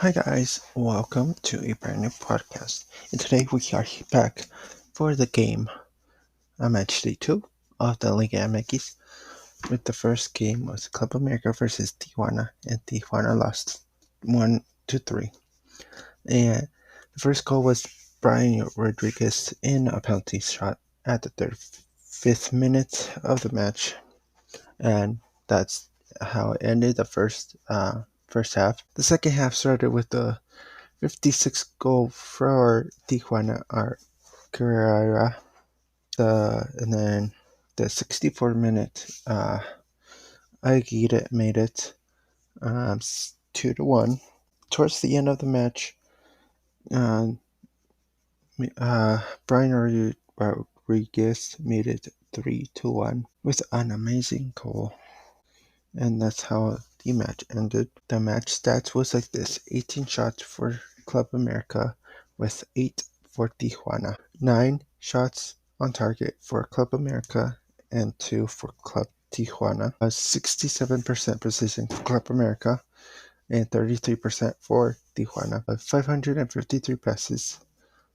Hi guys, welcome to a brand new podcast. And today we are back for the game match day 2 of the Liga Mx. With the first game was Club America versus Tijuana, and Tijuana lost 1-3. And the first goal was Brian Rodriguez in a penalty shot at the 35th minute of the match, and that's how it ended the first half. The second half started with the 56th goal for Tijuana Carrera. And then the 64th minute, Aguirre made it 2-1. Towards the end of the match, Brian Rodriguez made it 3-1 with an amazing goal. And that's how the match ended. The match stats was like this: 18 shots for Club America with 8 for Tijuana, 9 shots on target for Club America and 2 for Club Tijuana, 67% precision for Club America and 33% for Tijuana, 553 passes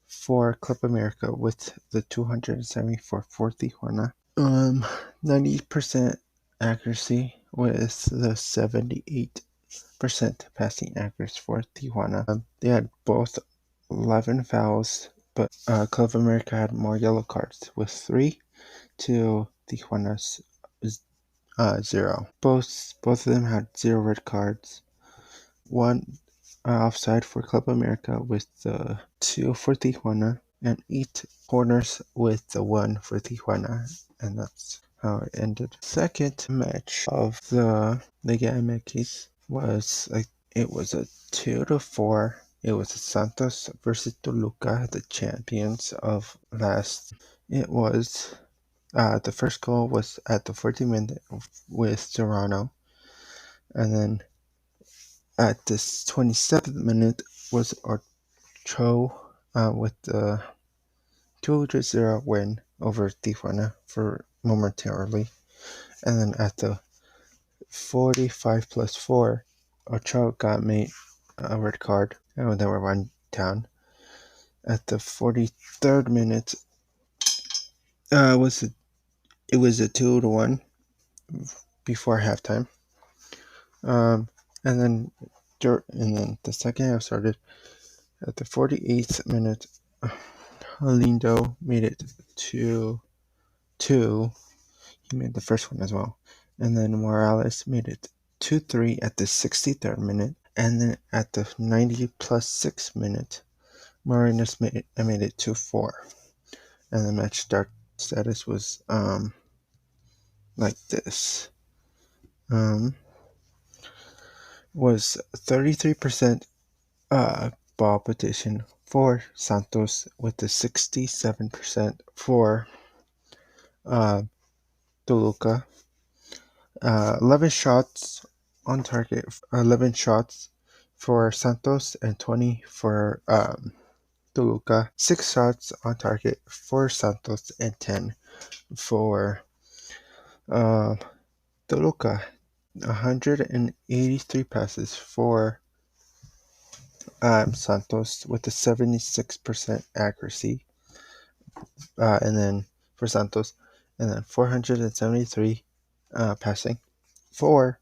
for Club America with the 274 for Tijuana, 90% accuracy with the 78% passing accuracy for Tijuana. They had both 11 fouls, but Club America had more yellow cards with 3 to Tijuana's 0. Both of them had 0 red cards. 1 offside for Club America with the 2 for Tijuana, and 8 corners with the 1 for Tijuana, and that's how it ended. Second match of the Liga MX was a 2-4. It was Santos versus Toluca, the champions of last. It was the first goal was at the 40th minute with Serrano, and then at this 27th minute was Ocho with the 2-0 win over Tijuana for momentarily. And then at the 45 plus 4, Ocho got made a red card, and they were run down. At the 43rd minute, it was a 2-1 before halftime. And then the second half started at the 48th minute. Lindo made it 2-2. He made the first one as well. And then Morales made it 2-3 at the 63rd minute. And then at the 90 plus 6 minute, Marinas made it 2-4. And the match start status was like this. Was 33% ball position for Santos with the 67% for Toluca. 11 shots on target, 11 shots for Santos and 20 for Toluca. 6 shots on target for Santos and 10 for Toluca. 183 passes for Santos with a 76% accuracy, and then for Santos, and then 473 passing for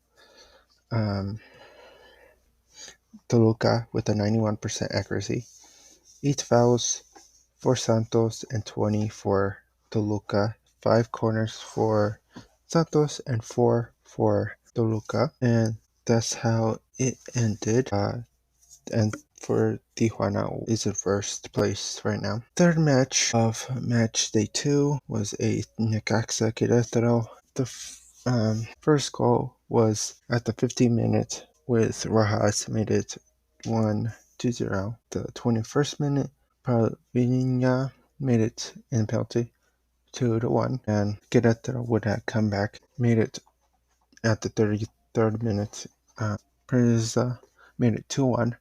Toluca with a 91% accuracy. 8 fouls for Santos and 20 for Toluca. 5 corners for Santos and 4 for Toluca, and that's how it ended. And for Tijuana is in first place right now. Third match of match day 2 was a Necaxa Querétaro. The first goal was at the 15th minute with Rojas made it 1-0. The 21st minute, Palvinha made it in penalty 2-1, and Querétaro would have come back, made it at the 33rd minute. Preza made it 2-1.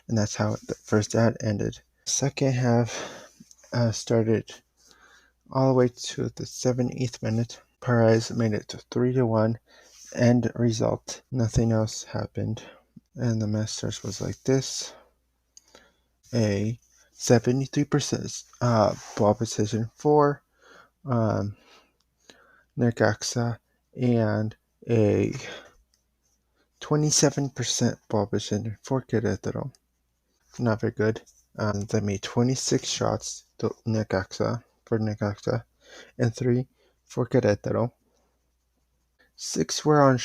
And that's how the first half ended. Second half started all the way to the 78th minute. Perez made it to 3-1. End result. Nothing else happened. And the Masters was like this. A 73% ball position for Necaxa and a 27% ball position for Querétaro. Not very good. They made 26 shots to Necaxa for Necaxa and 3 for Querétaro. 6 were on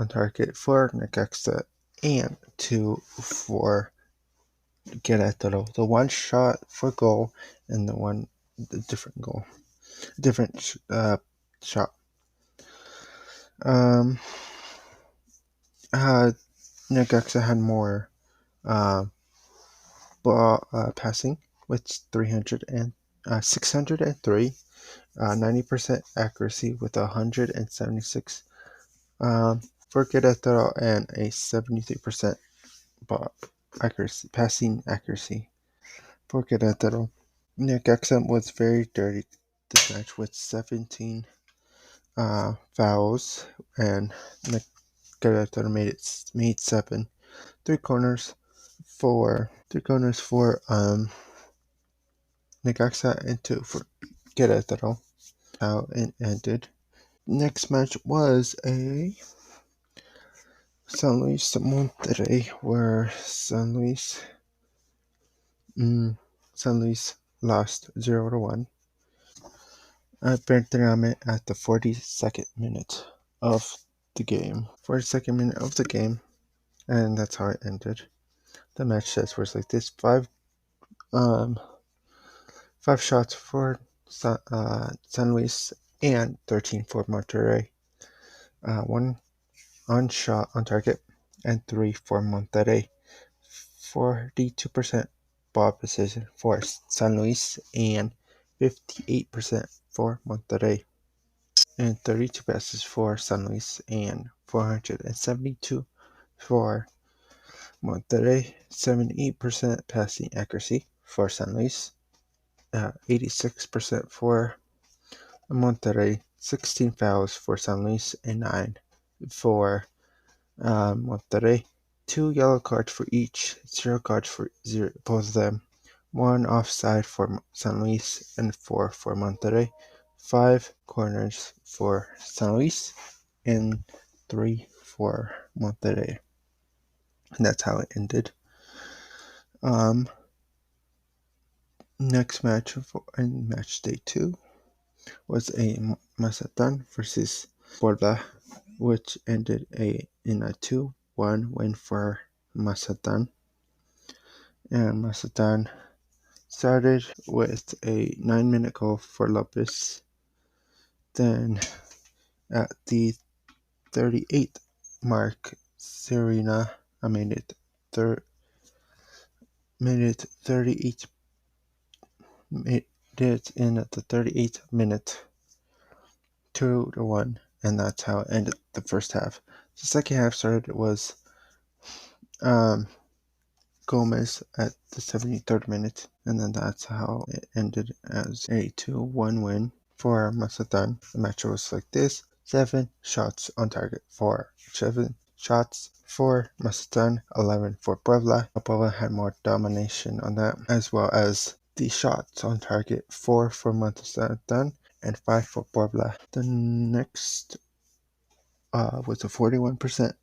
target for Necaxa and 2 for Querétaro. The 1 shot for goal and the different goal. Different shot. Necaxa had more ball passing with 603, 90% accuracy with 176 for Querétaro and a 73% ball passing accuracy for Querétaro. Necaxa was very dirty this match with 17 fouls, and Querétaro made 7. 3 corners for Necaxa and 2 for Querétaro. How it ended. Next match was a San Luis Monterrey, where San Luis lost 0-1. Bertrame at the 42nd minute of the game. 42nd minute of the game, and that's how it ended. The match stats was like this: 5 shots for San Luis and 13 for Monterrey. 1 on shot on target and 3 for Monterrey. 42% ball possession for San Luis and 58% for Monterrey. And 32 passes for San Luis and 472 for Monterrey. 78% passing accuracy for San Luis. 86% for Monterrey. 16 fouls for San Luis and 9 for Monterrey. 2 yellow cards for each, 0 cards for both of them. 1 offside for San Luis and 4 for Monterrey. 5 corners for San Luis and 3 for Monterrey. And that's how it ended. Next match in match day 2 was a Mazatlan versus Puebla, which ended in a 2-1 win for Mazatlan. And Mazatlan started with a 9-minute goal for Lopez. Then at the 38th mark, Serena made it 38 made it in at the 38th minute, 2-1, and that's how it ended the first half. The second half started was Gomez at the 73rd minute, and then that's how it ended as a 2-1 win for Mazatlan. The match was like this: 7 shots on target for 7 shots for Mazatlan, 11 for Puebla. Puebla had more domination on that, as well as the shots on target: 4 for Mazatlan and 5 for Puebla. The next was a 41%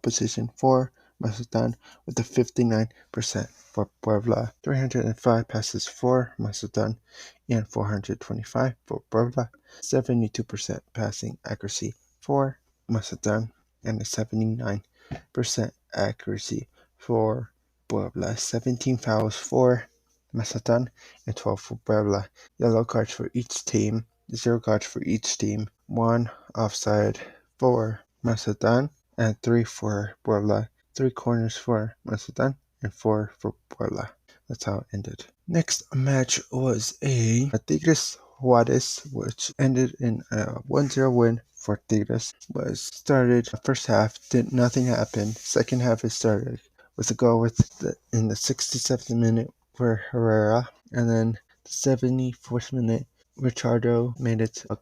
position for Mazatlan with a 59% for Puebla. 305 passes for Mazatlan and 425 for Puebla. 72% passing accuracy for Mazatlan and a 79% accuracy for Puebla. 17 fouls for Mazatlan and 12 for Puebla. Yellow cards for each team. 0 cards for each team. 1 offside for Mazatlan and 3 for Puebla. 3 corners for Mazatlan and 4 for Puebla. That's how it ended. Next match was a Tigres Juarez, which ended in a 1-0 win for Tigres. Was started first half, nothing happened. Second half it started with a goal in the 67th minute for Herrera, and then the 74th minute Richardo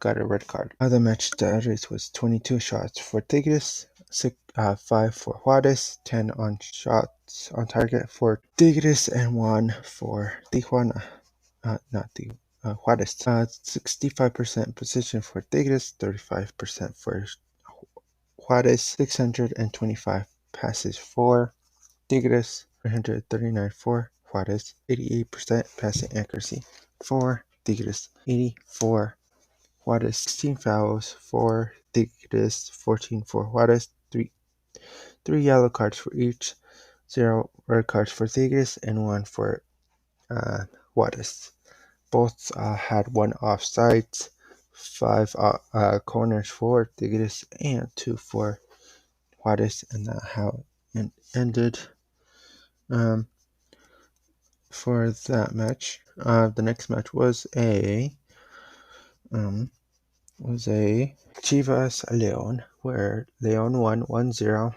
got a red card. The match started was 22 shots for Tigres, 5 for Juarez, 10 on shots on target for Tigres, and 1 for Tijuana. Juarez. 65% position for Tigres, 35% for Juarez, 625 passes for Tigres, 339 for Juarez, 88% passing accuracy for Tigres, 84 Juarez, 16 fouls for Tigres, 14 for Juarez, 3 yellow cards for each, 0 red cards for Tigres, and 1 for Juarez. Both had 1 offsides, 5 corners for Tigres, and 2 for Juarez, and that's how it ended for that match. The next match was a Chivas León, where León won 1-0.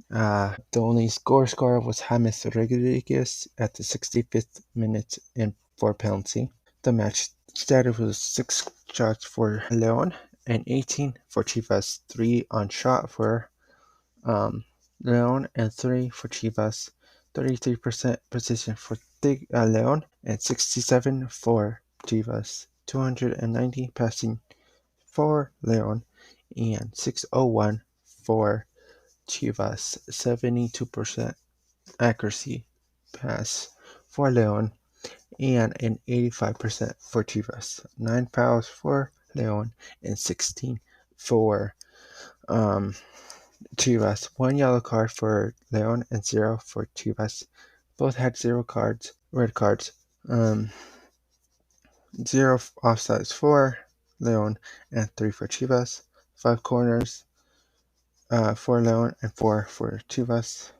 The only scorer was James Rodriguez at the 65th minute and for penalty. The match started with 6 shots for León and 18 for Chivas, 3 on shot for León and 3 for Chivas, 33% position for León and 67 for Chivas, 290 passing for León and 601 for Chivas, 72% accuracy pass for León and an 85% for Chivas, 9 fouls for León and 16 for Chivas, 1 yellow card for León and 0 for Chivas. Both had 0 red cards. 0 offsides for León and 3 for Chivas. 5 corners for León and 4 for Chivas.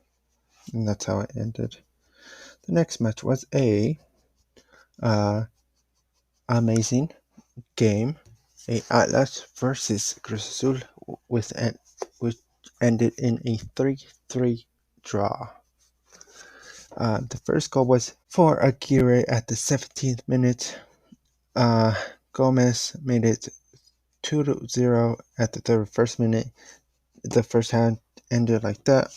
And that's how it ended. The next match was a amazing game, a Atlas versus Cruz Azul, which ended in a 3-3 draw. The first goal was for Aguirre at the 17th minute. Gomez made it 2-0 at the 31st minute. The first half ended like that.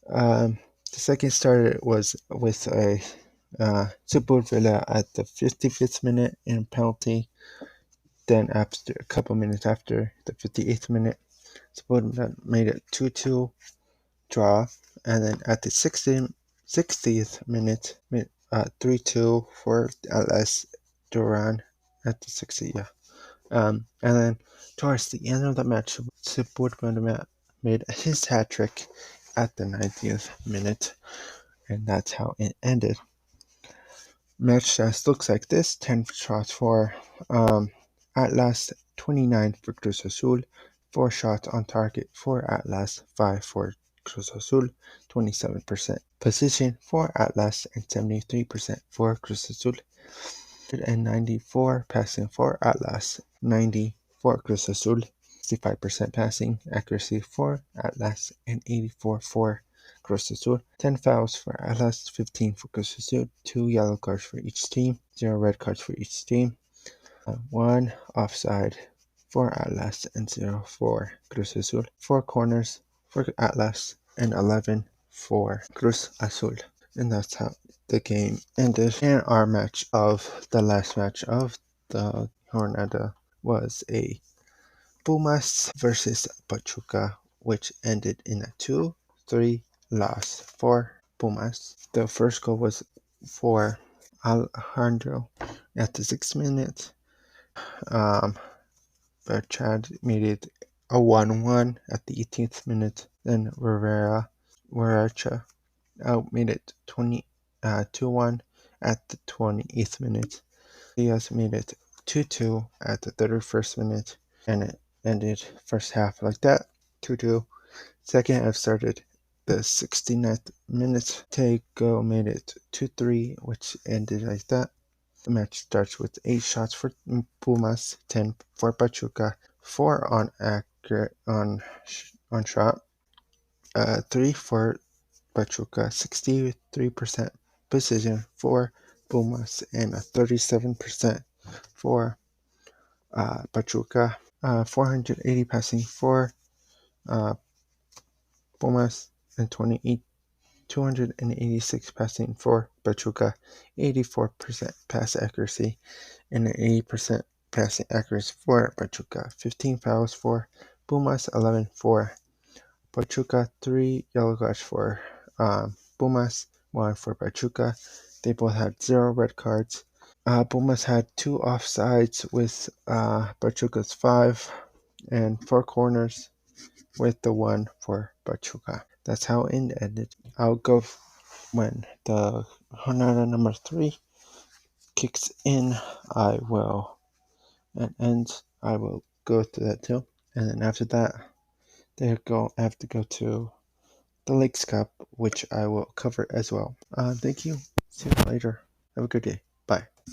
The second started was with a Sepulveda at the 55th minute in penalty. Then after a couple minutes after the 58th minute, Sepulveda made it 2-2 draw, and then at the 60th minute, 3-2 for LS Duran at the 60th. And then towards the end of the match, Sepulveda made his hat trick at the 90th minute, and that's how it ended. Match looks like this: 10 shots for Atlas, 29 for Cruz Azul, 4 shots on target for Atlas, 5 for Cruz Azul, 27% position for Atlas, and 73% for Cruz Azul. 194 passing for Atlas, 90 for Cruz Azul, 65% passing accuracy for Atlas, and 84 for Cruz Azul. 10 fouls for Atlas, 15 for Cruz Azul, 2 yellow cards for each team, 0 red cards for each team, 1 offside for Atlas, and 0 for Cruz Azul. 4 corners for Atlas, and 11 for Cruz Azul. And that's how the game ended. And our match of the last match of the Jornada was a Pumas versus Pachuca, which ended in a 2-3 loss for Pumas. The first goal was for Alejandro at the 6th minute. Bertrand made it a 1-1 at the 18th minute. Then Rivera made it 2-1 at the 28th minute. Diaz made it 2-2 at the 31st minute, and it ended first half like that, 2-2. Second half started the 69th minute. Tego made it 2-3, which ended like that. The match starts with 8 shots for Pumas, 10 for Pachuca, 4 on shot, 3 for Pachuca, 63% precision for Pumas, and a 37% for Pachuca. 480 passing for Pumas, and 286 passing for Pachuca, 84% pass accuracy, and an 80% passing accuracy for Pachuca. 15 fouls for Pumas, 11 for Pachuca, 3 yellow cards for Pumas, 1 for Pachuca. They both had 0 red cards. Pumas had 2 offsides with Pachuca's 5, and 4 corners with the 1 for Pachuca. That's how it ended. I'll go when the Jornada number 3 kicks in. I will go to that too. And then after that, I have to go to the Lakes Cup, which I will cover as well. Thank you. See you later. Have a good day. Bye.